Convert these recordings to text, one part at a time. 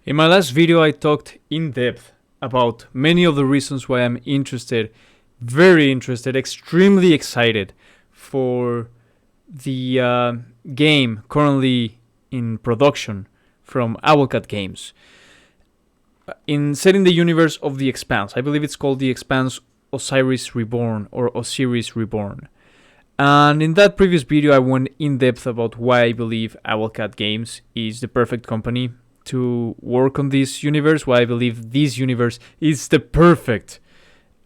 In my last video, I talked in depth about many of the reasons why I'm interested, very interested, extremely excited for the game currently in production from Owlcat Games. In setting the universe of the Expanse, I believe it's called the Expanse Osiris Reborn or Osiris Reborn. And in that previous video, I went in depth about why I believe Owlcat Games is the perfect company to work on this universe, why I believe this universe is the perfect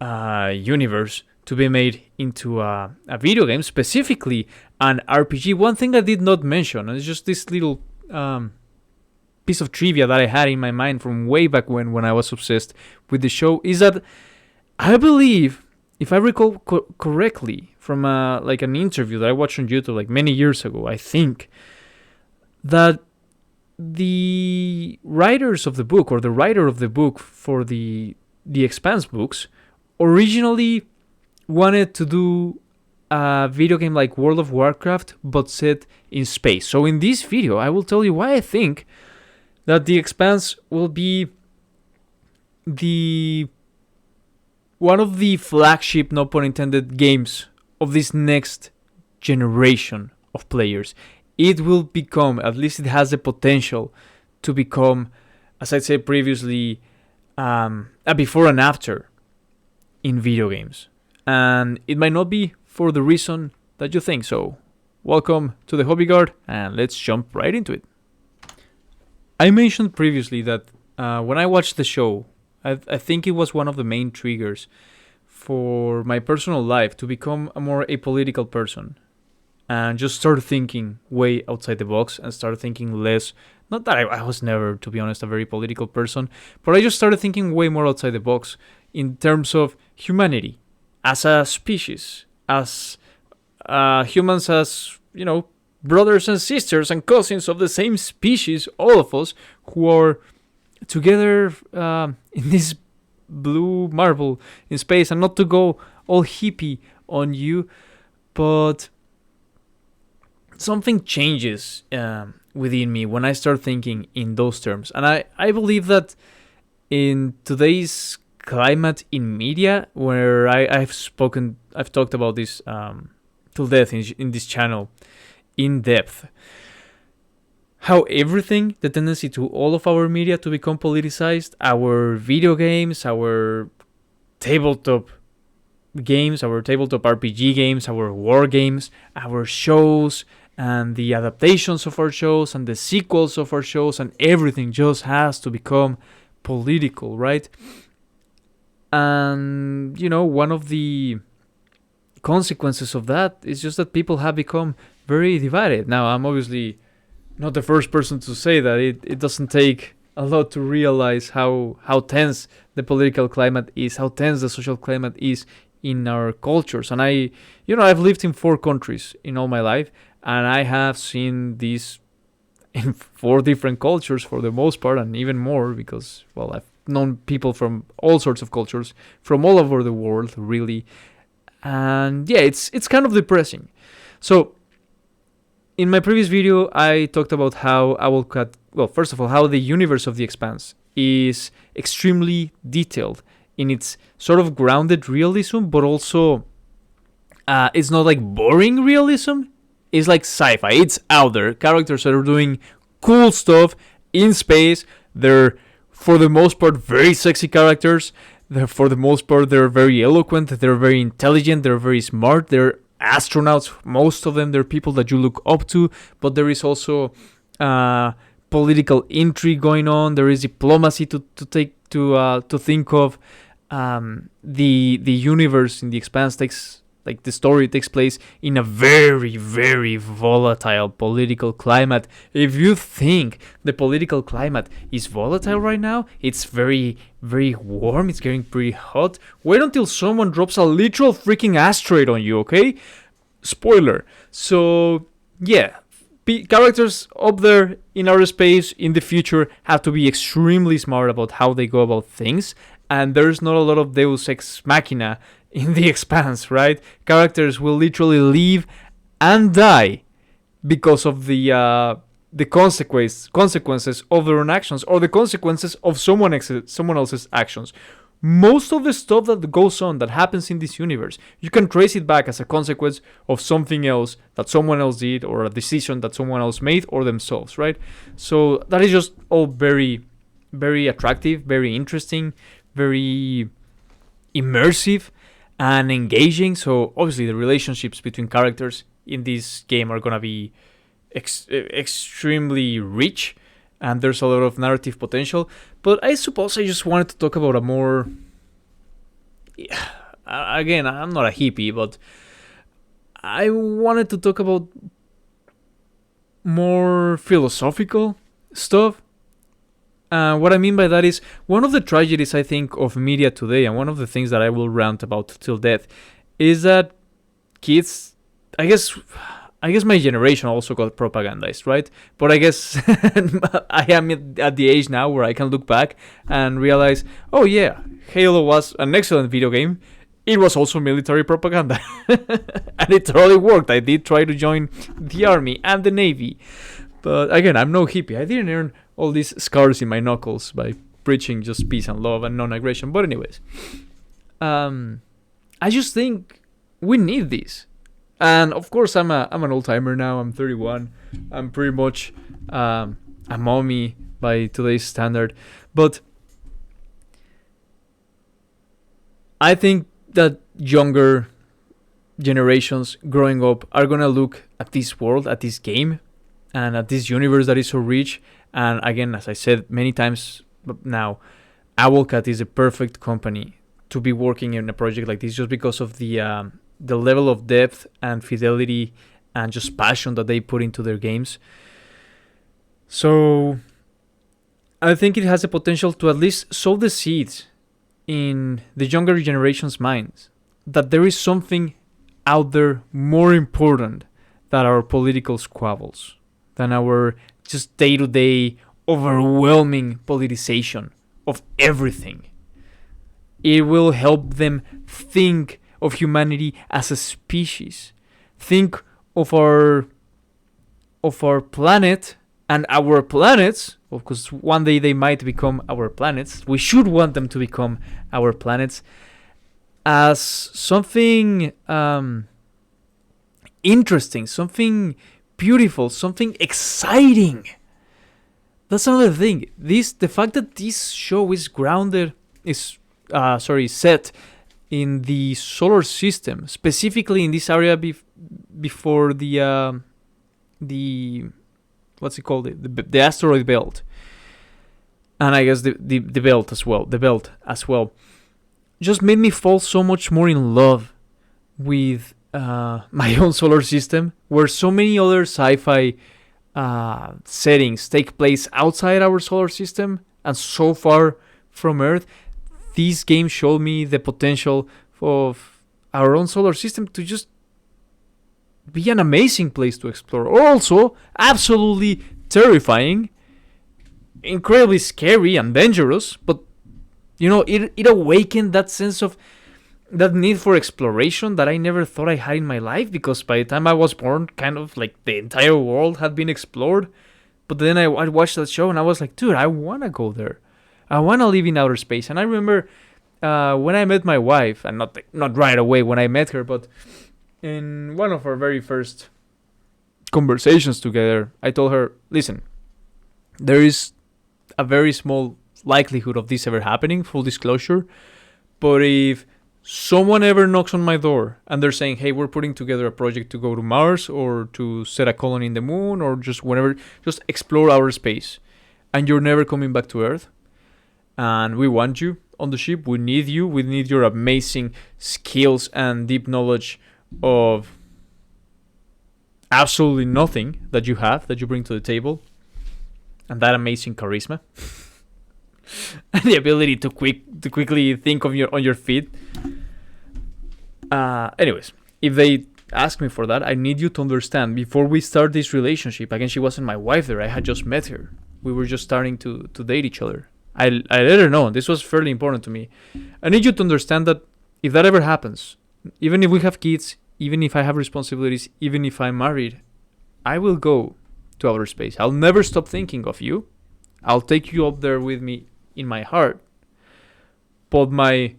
universe to be made into a video game, specifically an RPG. One thing I did not mention, and it's just this little piece of trivia that I had in my mind from way back when I was obsessed with the show, is that I believe, if I recall correctly, from like an interview that I watched on YouTube like many years ago, I think that the writers of the book, or the writer of the book for the Expanse books, originally wanted to do a video game like World of Warcraft, but set in space. So in this video, I will tell you why I think that the Expanse will be one of the flagship, no pun intended, games of this next generation of players. It will become, at least it has the potential to become, as I said previously, a before and after in video games. And it might not be for the reason that you think. So welcome to the Hobby Guard, and let's jump right into it. I mentioned previously that when I watched the show, I think it was one of the main triggers for my personal life to become a more apolitical person and just start thinking way outside the box and start thinking less. Not that I was never, to be honest, a very political person, but I just started thinking way more outside the box in terms of humanity as a species, as humans, as, you know, brothers and sisters and cousins of the same species, all of us who are together in this blue marble in space. And not to go all hippie on you, but something changes within me when I start thinking in those terms. And I believe that in today's climate in media, where I've talked about this till death in this channel in depth, how everything, the tendency to all of our media to become politicized, our video games, our tabletop games, our tabletop RPG games, our war games, our shows, and the adaptations of our shows, and the sequels of our shows, and everything just has to become political, right? And, you know, one of the consequences of that is just that people have become very divided. Now, I'm obviously not the first person to say that. It doesn't take a lot to realize how tense the political climate is, how tense the social climate is in our cultures. And I've lived in 4 countries in all my life, and I have seen this in 4 different cultures for the most part, and even more because, well, I've known people from all sorts of cultures from all over the world, really. And yeah, it's kind of depressing. So in my previous video, I talked about how first of all, how the universe of the Expanse is extremely detailed in its sort of grounded realism, but also it's not like boring realism. It's like sci-fi. It's out there. Characters that are doing cool stuff in space. They're, for the most part, very sexy characters. For the most part, they're very eloquent. They're very intelligent. They're very smart. They're astronauts. Most of them, they're people that you look up to. But there is also political intrigue going on. There is diplomacy to think of. The universe in the Expanse the story takes place in a very, very volatile political climate. If you think the political climate is volatile right now, it's very, very warm, it's getting pretty hot, wait until someone drops a literal freaking asteroid on you, okay? Spoiler. So, yeah, characters up there in outer space in the future have to be extremely smart about how they go about things, and there's not a lot of Deus Ex Machina in the Expanse, right? Characters will literally live and die because of the the consequences of their own actions, or the consequences of someone else's actions. Most of the stuff that goes on, that happens in this universe, you can trace it back as a consequence of something else that someone else did, or a decision that someone else made, or themselves, right? So that is just all very, very attractive, very interesting, very immersive and engaging. So obviously the relationships between characters in this game are gonna be extremely rich, and there's a lot of narrative potential. But I suppose I just wanted to talk about a more... Again, I'm not a hippie, but I wanted to talk about more philosophical stuff. What I mean by that is, one of the tragedies, I think, of media today, and one of the things that I will rant about till death, is that kids, I guess my generation also got propagandized, right? But I guess I am at the age now where I can look back and realize, oh yeah, Halo was an excellent video game. It was also military propaganda. And it totally worked. I did try to join the army and the navy. But again, I'm no hippie. I didn't earn all these scars in my knuckles by preaching just peace and love and non-aggression. But anyways, I just think we need this. And of course, I'm an old timer now. I'm 31. I'm pretty much a mommy by today's standard. But I think that younger generations growing up are gonna look at this world, at this game, and at this universe that is so rich. And again, as I said many times now, Owlcat is a perfect company to be working in a project like this, just because of the level of depth and fidelity and just passion that they put into their games. So I think it has the potential to at least sow the seeds in the younger generation's minds that there is something out there more important than our political squabbles, than our just day-to-day overwhelming politicization of everything. It will help them think of humanity as a species. Think of our planet and our planets, because one day they might become our planets. We should want them to become our planets, as something interesting, something beautiful, something exciting. That's another thing. The fact that this show is set in the solar system, specifically in this area before the what's it called, the asteroid belt, and I guess the belt as well, just made me fall so much more in love with my own solar system, where so many other sci-fi settings take place outside our solar system and so far from Earth. This game showed me the potential of our own solar system to just be an amazing place to explore. Also, absolutely terrifying, incredibly scary and dangerous, but it awakened that sense of that need for exploration that I never thought I had in my life, because by the time I was born, kind of like the entire world had been explored. But then I watched that show and I was like, dude, I want to go there. I want to live in outer space. And I remember when I met my wife, and not right away when I met her, but in one of our very first conversations together, I told her, listen, there is a very small likelihood of this ever happening, full disclosure, but if someone ever knocks on my door and they're saying, hey, we're putting together a project to go to Mars or to set a colony in the moon or just whatever, just explore outer space, and you're never coming back to Earth, and we want you on the ship, we need you, we need your amazing skills and deep knowledge of absolutely nothing that you have, that you bring to the table, and that amazing charisma and the ability to quickly think on your feet. Anyways, if they ask me for that, I need you to understand, before we start this relationship, again, she wasn't my wife there, I had just met her, we were just starting to date each other. I let her know, this was fairly important to me. I need you to understand that if that ever happens, even if we have kids, even if I have responsibilities, even if I'm married, I will go to outer space. I'll never stop thinking of you. I'll take you up there with me in my heart. But my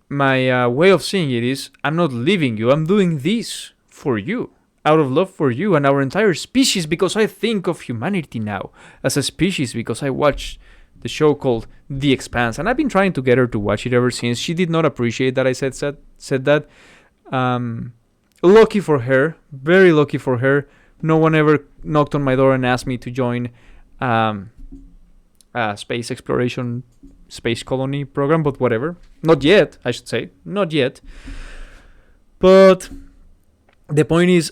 way of seeing it is, I'm not leaving you. I'm doing this for you, out of love for you and our entire species, because I think of humanity now as a species, because I watched the show called The Expanse, and I've been trying to get her to watch it ever since. She did not appreciate that I said that. Lucky for her, very lucky for her. No one ever knocked on my door and asked me to join space exploration, space colony program, but whatever. Not yet, I should say. Not yet. But the point is,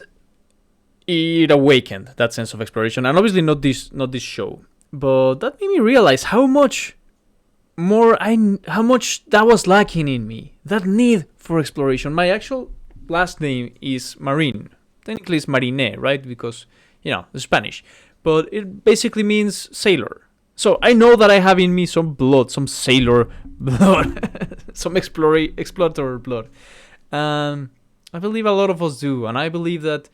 it awakened that sense of exploration, and obviously not this show, but that made me realize how much that was lacking in me. That need for exploration. My actual last name is Marin. Technically, it's Marine, right? Because it's Spanish, but it basically means sailor. So I know that I have in me some blood, some sailor blood, some explorer blood. I believe a lot of us do, and I believe that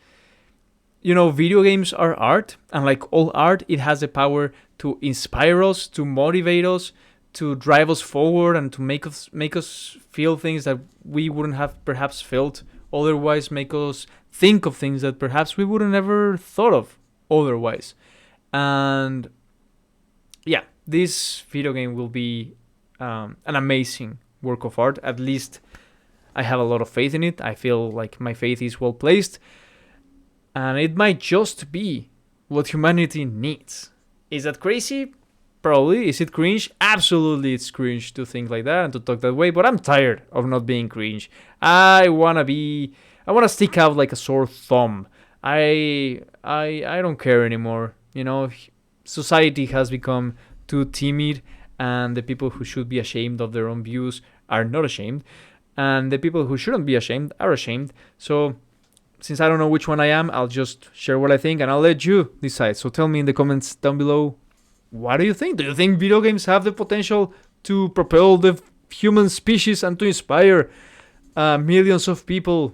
video games are art, and like all art, it has the power to inspire us, to motivate us, to drive us forward, and to make us feel things that we wouldn't have perhaps felt otherwise, make us think of things that perhaps we wouldn't ever thought of otherwise. And yeah, this video game will be an amazing work of art. At least I have a lot of faith in it. I feel like my faith is well placed, and it might just be what humanity needs. Is that crazy? Probably. Is it cringe? Absolutely, it's cringe to think like that and to talk that way, but I'm tired of not being cringe. I wanna stick out like a sore thumb. I don't care anymore. Society has become too timid, and the people who should be ashamed of their own views are not ashamed, and the people who shouldn't be ashamed are ashamed. So since I don't know which one I am, I'll just share what I think, and I'll let you decide. So tell me in the comments down below, what do you think? Do you think video games have the potential to propel the human species and to inspire millions of peoples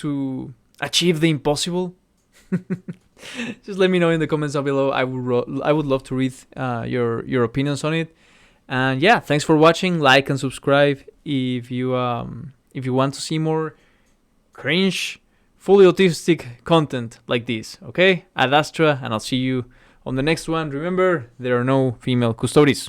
to achieve the impossible? Just let me know in the comments down below. I would love to read your opinions on it. And yeah, thanks for watching. Like and subscribe if you want to see more cringe, fully autistic content like this. Okay, Ad Astra, and I'll see you on the next one. Remember, there are no female custodies.